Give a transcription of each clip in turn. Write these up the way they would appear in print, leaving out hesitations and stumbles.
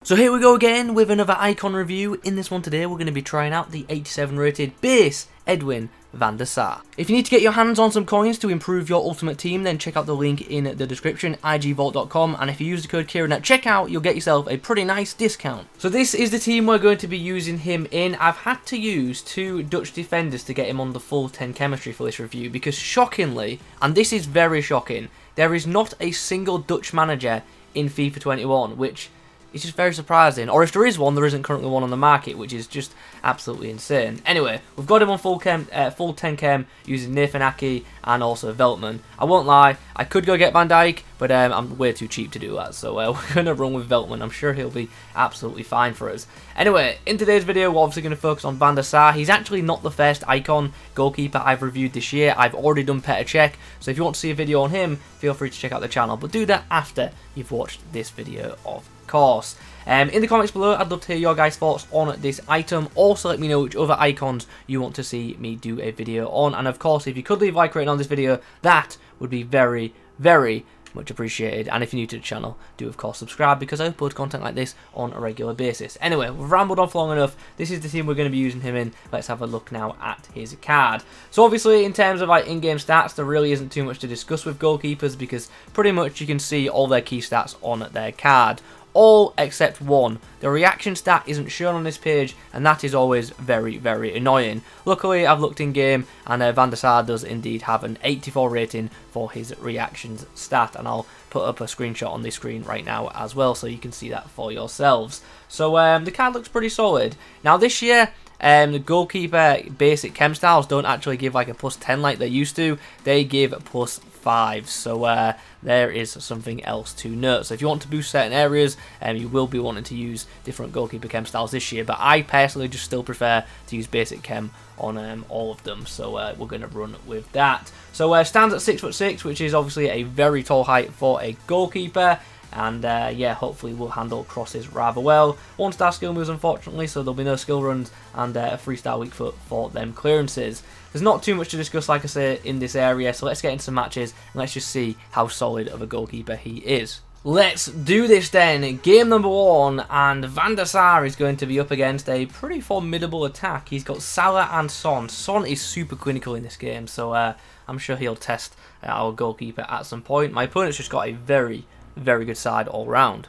So here we go again with another Icon review. In this one today we're going to be trying out the 87 rated base Edwin van der Sar. If you need to get your hands on some coins to improve your ultimate team, then check out the link in the description, igvault.com, and if you use the code Kieran at checkout, you'll get yourself a pretty nice discount. So this is the team we're going to be using him in. I've had to use 2 Dutch defenders to get him on the full 10 chemistry for this review, because shockingly, and this is very shocking, there is not a single Dutch manager in FIFA 21, which it's just very surprising. Or if there is one, there isn't currently one on the market, which is just absolutely insane. Anyway, we've got him on full 10 chem using Nathan Aki and also Veltman. I won't lie, I could go get Van Dijk, but I'm way too cheap to do that. So we're going to run with Veltman. I'm sure he'll be absolutely fine for us. Anyway, in today's video, we're obviously going to focus on Van der Sar. He's actually not the first Icon goalkeeper I've reviewed this year. I've already done Petr Cech. So if you want to see a video on him, feel free to check out the channel. But do that after you've watched this video, of course. In the comments below, I'd love to hear your guys' thoughts on this item. Also, let me know which other icons you want to see me do a video on. And of course, if you could leave a like rating on this video, that would be very, very much appreciated. And if you're new to the channel, do of course subscribe, because I upload content like this on a regular basis. Anyway, we've rambled on for long enough. This is the team we're going to be using him in. Let's have a look now at his card. So obviously, in terms of like in-game stats, there really isn't too much to discuss with goalkeepers, because pretty much you can see all their key stats on their card. All except one. The reaction stat isn't shown on this page, and that is always very, very annoying. Luckily, I've looked in game, and Van der Sar does indeed have an 84 rating for his reactions stat, and I'll put up a screenshot on the screen right now as well, so you can see that for yourselves. So the card looks pretty solid. Now this year, the goalkeeper basic chem styles don't actually give like a +10 like they used to. They give +5, so there is something else to note. So if you want to boost certain areas, you will be wanting to use different goalkeeper chem styles this year, but I personally just still prefer to use basic chem on all of them, so we're going to run with that. So stands at 6'6", which is obviously a very tall height for a goalkeeper. And yeah, hopefully we'll handle crosses rather well. 1-star skill moves, unfortunately, so there'll be no skill runs, and a 3-star weak foot for them clearances. There's not too much to discuss, like I say, in this area, so let's get into some matches and let's just see how solid of a goalkeeper he is. Let's do this then. Game number 1, and Van der Sar is going to be up against a pretty formidable attack. He's got Salah and Son. Son is super clinical in this game, so I'm sure he'll test our goalkeeper at some point. My opponent's just got a very good side all round.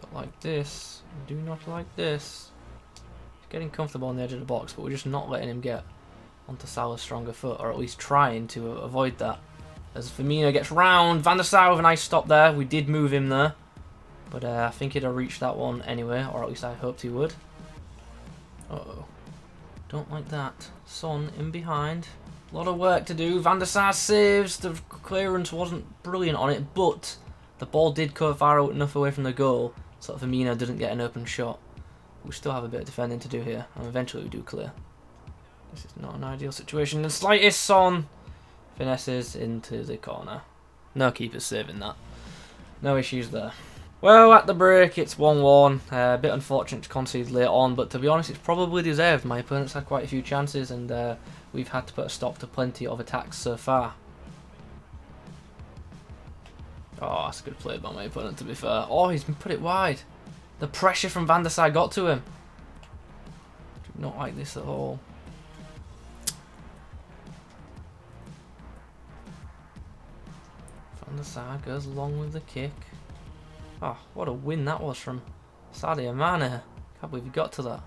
Don't like this. Do not like this. He's getting comfortable on the edge of the box, but we're just not letting him get onto Salah's stronger foot, or at least trying to avoid that. As Firmino gets round, Van der Sar with a nice stop there. We did move him there, but I think he'd have reached that one anyway, or at least I hoped he would. Uh-oh. Don't like that. Son in behind. A lot of work to do. Van der Sar saves. The clearance wasn't brilliant on it, but the ball did go far enough away from the goal so that Firmino didn't get an open shot. We still have a bit of defending to do here, and eventually we do clear. This is not an ideal situation. The slightest Son finesses into the corner. No keeper's saving that. No issues there. Well, at the break, it's 1-1. A bit unfortunate to concede late on, but to be honest, it's probably deserved. My opponent's had quite a few chances, and we've had to put a stop to plenty of attacks so far. Oh, that's a good play by my opponent, to be fair. Oh, he's put it wide. The pressure from Van der Sar got to him. Do not like this at all. Van der Sar goes along with the kick. Oh, what a win that was from Sadio Mane. Can't believe he got to that.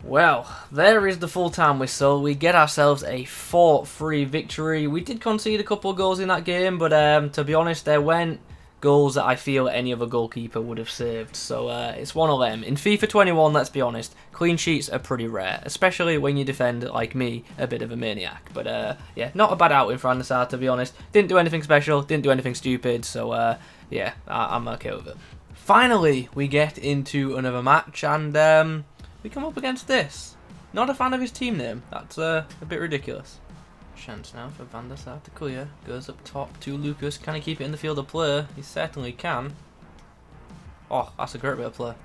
Well, there is the full-time whistle. We get ourselves a 4-3 victory. We did concede a couple of goals in that game, but to be honest, there weren't goals that I feel any other goalkeeper would have saved. So it's one of them. In FIFA 21, let's be honest, clean sheets are pretty rare, especially when you defend, like me, a bit of a maniac. But yeah, not a bad outing for Van der Sar, to be honest. Didn't do anything special, didn't do anything stupid, so yeah, I'm okay with it. Finally, we get into another match, and we come up against this. Not a fan of his team name. That's a bit ridiculous. Chance now for Van der Sar to clear. Goes up top to Lucas. Can he keep it in the field of play? He certainly can. Oh, that's a great bit of play.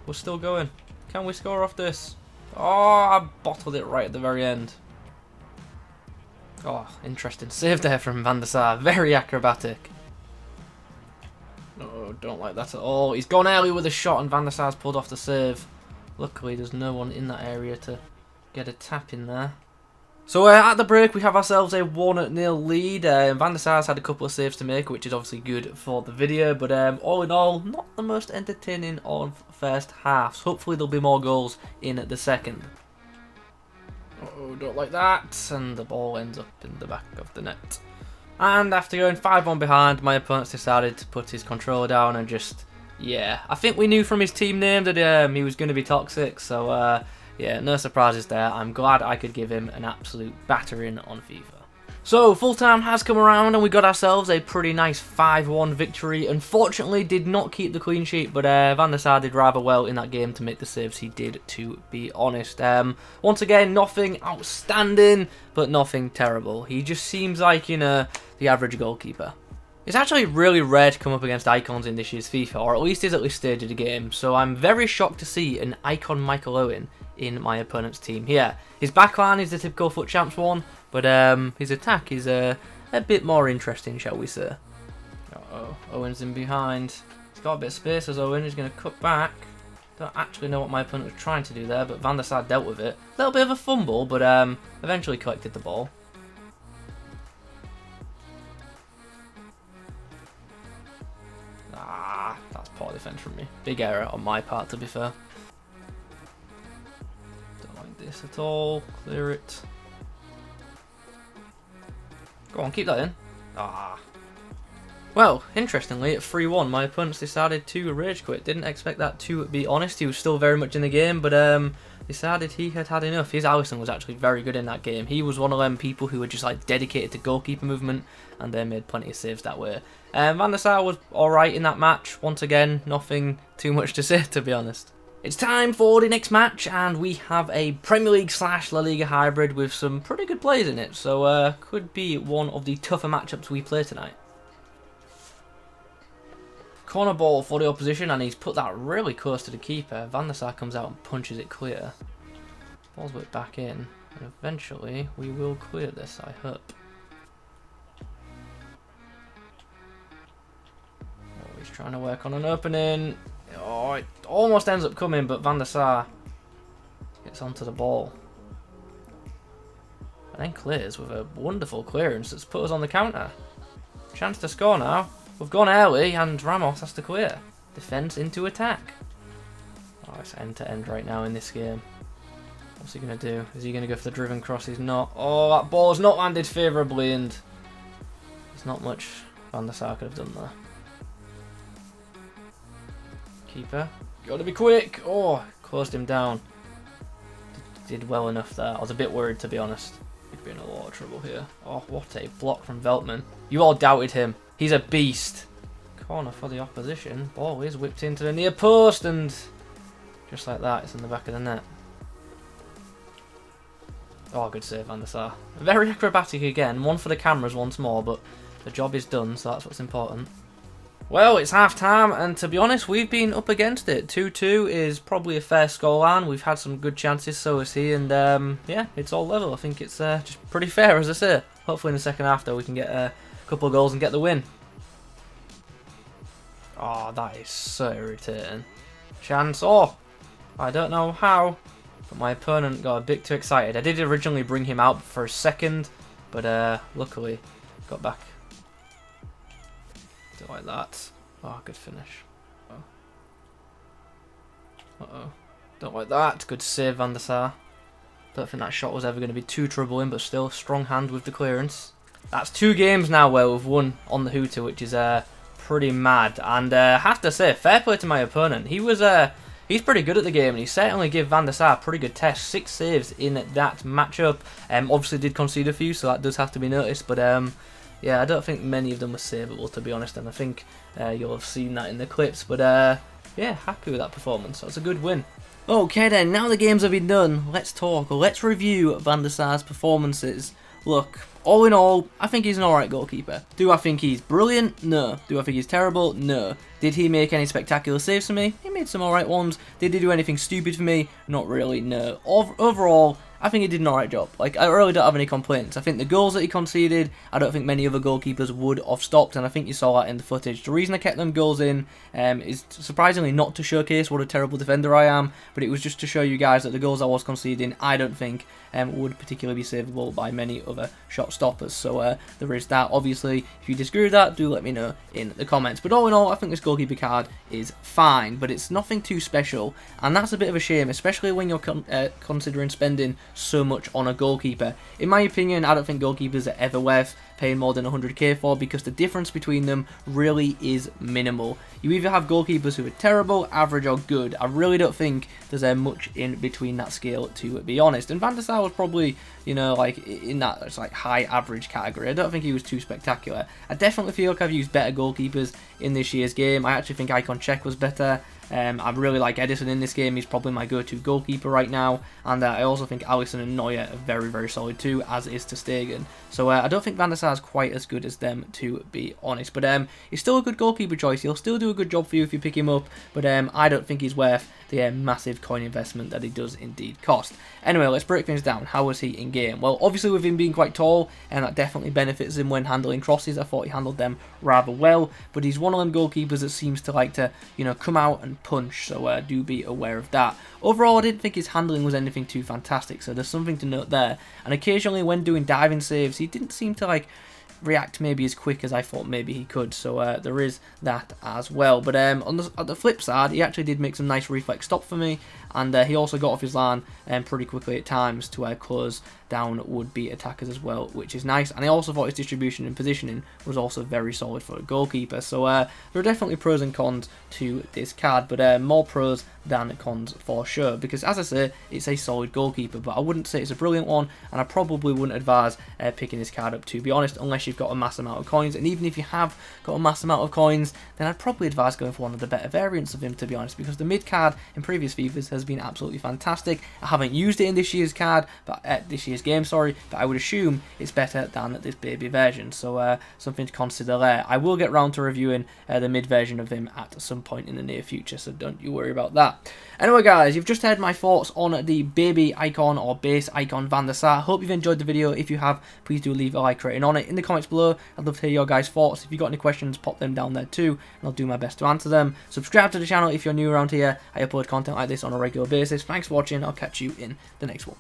We're still going. Can we score off this? Oh, I bottled it right at the very end. Oh, interesting save there from Van der Sar. Very acrobatic. No, don't like that at all. He's gone early with a shot and Van der Sar's pulled off the save. Luckily, there's no one in that area to get a tap in there. So at the break, we have ourselves a 1-0 lead. Van der Sar's had a couple of saves to make, which is obviously good for the video. But all in all, not the most entertaining of first halves. Hopefully, there'll be more goals in the second. Oh, don't like that. And the ball ends up in the back of the net. And after going 5-1 behind, my opponents decided to put his controller down and just, yeah. I think we knew from his team name that he was going to be toxic, so yeah, no surprises there. I'm glad I could give him an absolute battering on FIFA. So, full time has come around and we got ourselves a pretty nice 5-1 victory. Unfortunately, did not keep the clean sheet, but Van der Sar did rather well in that game to make the saves he did, to be honest. Once again, nothing outstanding, but nothing terrible. He just seems like, you know, the average goalkeeper. It's actually really rare to come up against icons in this year's FIFA, or at least is at this stage of the game, so I'm very shocked to see an icon Michael Owen in my opponent's team here. His backline is the typical FUT Champs one, but his attack is a bit more interesting, shall we say. Uh-oh, Owen's in behind. He's got a bit of space as Owen. He's going to cut back. Don't actually know what my opponent was trying to do there, but Van der Sar dealt with it. A little bit of a fumble, but eventually collected the ball. Ah, that's poor defense from me. Big error on my part, to be fair. Don't like this at all. Clear it. Go on, keep that in. Ah. Well, interestingly, at 3-1, my opponents decided to rage quit. Didn't expect that, to be honest. He was still very much in the game, but decided he had had enough. His Alisson was actually very good in that game. He was one of them people who were just like dedicated to goalkeeper movement, and they made plenty of saves that way. Van der Sar was alright in that match. Once again, nothing too much to say, to be honest. It's time for the next match, and we have a Premier League / La Liga hybrid with some pretty good players in it, so could be one of the tougher matchups we play tonight. Corner ball for the opposition, and he's put that really close to the keeper. Van der Sar comes out and punches it clear. Ball's whipped back in, and eventually we will clear this, I hope. Oh, he's trying to work on an opening. Oh, it almost ends up coming, but Van der Sar gets onto the ball. And then clears with a wonderful clearance that's put us on the counter. Chance to score now. We've gone early and Ramos has to clear. Defense into attack. Oh, it's end to end right now in this game. What's he going to do? Is he going to go for the driven cross? He's not. Oh, that ball's not landed favourably, and there's not much Van der Sar could have done there. Keeper, got to be quick. Oh, closed him down. Did well enough there. I was a bit worried, to be honest. He'd be in a lot of trouble here. Oh, what a block from Veltman. You all doubted him. He's a beast. Corner for the opposition. Ball is whipped into the near post, and just like that, it's in the back of the net. Oh, good save, Van der Sar. Very acrobatic again. One for the cameras once more, but the job is done, so that's what's important. Well, it's half time, and to be honest, we've been up against it. 2-2 is probably a fair scoreline. We've had some good chances, so is he, and yeah, it's all level. I think it's just pretty fair, as I say. Hopefully in the second half, though, we can get a couple of goals and get the win. Oh, that is so irritating. Chance. Oh, I don't know how, but my opponent got a bit too excited. I did originally bring him out for a second, but luckily got back. Don't like that. Oh, good finish. Oh. Uh-oh. Don't like that. Good save, Van der Sar. Don't think that shot was ever going to be too troubling, but still, strong hand with the clearance. That's 2 games now where we've won on the hooter, which is pretty mad. And have to say, fair play to my opponent. He was he's pretty good at the game, and he certainly gave Van der Sar a pretty good test. 6 saves in that matchup. Obviously did concede a few, so that does have to be noticed, but yeah, I don't think many of them were savable, to be honest, and I think you'll have seen that in the clips, but yeah, happy with that performance. That's a good win. Okay then, now the games have been done, let's talk, let's review Van der Sar's performances. Look, all in all, I think he's an alright goalkeeper. Do I think he's brilliant? No. Do I think he's terrible? No. Did he make any spectacular saves for me? He made some alright ones. Did he do anything stupid for me? Not really, no. Overall, I think he did an alright job. Like, I really don't have any complaints. I think the goals that he conceded, I don't think many other goalkeepers would have stopped, and I think you saw that in the footage. The reason I kept them goals in is surprisingly not to showcase what a terrible defender I am, but it was just to show you guys that the goals I was conceding, I don't think would particularly be savable by many other shot stoppers. So there is that. Obviously, if you disagree with that, do let me know in the comments. But all in all, I think this goalkeeper card is fine, but it's nothing too special, and that's a bit of a shame, especially when you're considering spending so much on a goalkeeper. In my opinion, I don't think goalkeepers are ever worth paying more than 100k for, because the difference between them really is minimal. You either have goalkeepers who are terrible, average, or good. I really don't think there's much in between that scale, to be honest. And Van der Sar was probably, you know, like in that like high average category. I don't think he was too spectacular. I definitely feel like I've used better goalkeepers in this year's game. I actually think Icon was better. I really like Edison in this game. He's probably my go-to goalkeeper right now, and I also think Alisson and Neuer are very, very solid too, as is ter Stegen. So I don't think Van der Sar is quite as good as them, to be honest. But he's still a good goalkeeper choice. He'll still do a good job for you if you pick him up, but I don't think he's worth the massive coin investment that he does indeed cost. Anyway, let's break things down. How was he in game? Well, obviously with him being quite tall, and that definitely benefits him when handling crosses. I thought he handled them rather well, but he's one of them goalkeepers that seems to like to, you know, come out and punch, so do be aware of that. Overall, I didn't think his handling was anything too fantastic, so there's something to note there. And occasionally when doing diving saves, he didn't seem to like react maybe as quick as I thought maybe he could, so there is that as well. But on the flip side, he actually did make some nice reflex stop for me, and he also got off his line pretty quickly at times to close down would-be attackers as well, which is nice. And I also thought his distribution and positioning was also very solid for a goalkeeper. So there are definitely pros and cons to this card, but more pros than cons for sure, because as I say, it's a solid goalkeeper, but I wouldn't say it's a brilliant one, and I probably wouldn't advise picking this card up, to be honest, unless you've got a mass amount of coins. And even if you have got a mass amount of coins, then I'd probably advise going for one of the better variants of him, to be honest, because the mid card in previous FIFAs has been absolutely fantastic. I haven't used it in this year's card, but this year's game, sorry, but I would assume it's better than this baby version, so something to consider there. I will get round to reviewing the mid version of him at some point in the near future, so don't you worry about that. Anyway guys, you've just heard my thoughts on the baby icon or base icon Van der Sar. Hope you've enjoyed the video. If you have, please do leave a like rating on it in the comments below. I'd love to hear your guys' thoughts. If you've got any questions, pop them down there too, and I'll do my best to answer them. Subscribe to the channel if you're new around here. I upload content like this on a regular basis. Thanks for watching. I'll catch you in the next one.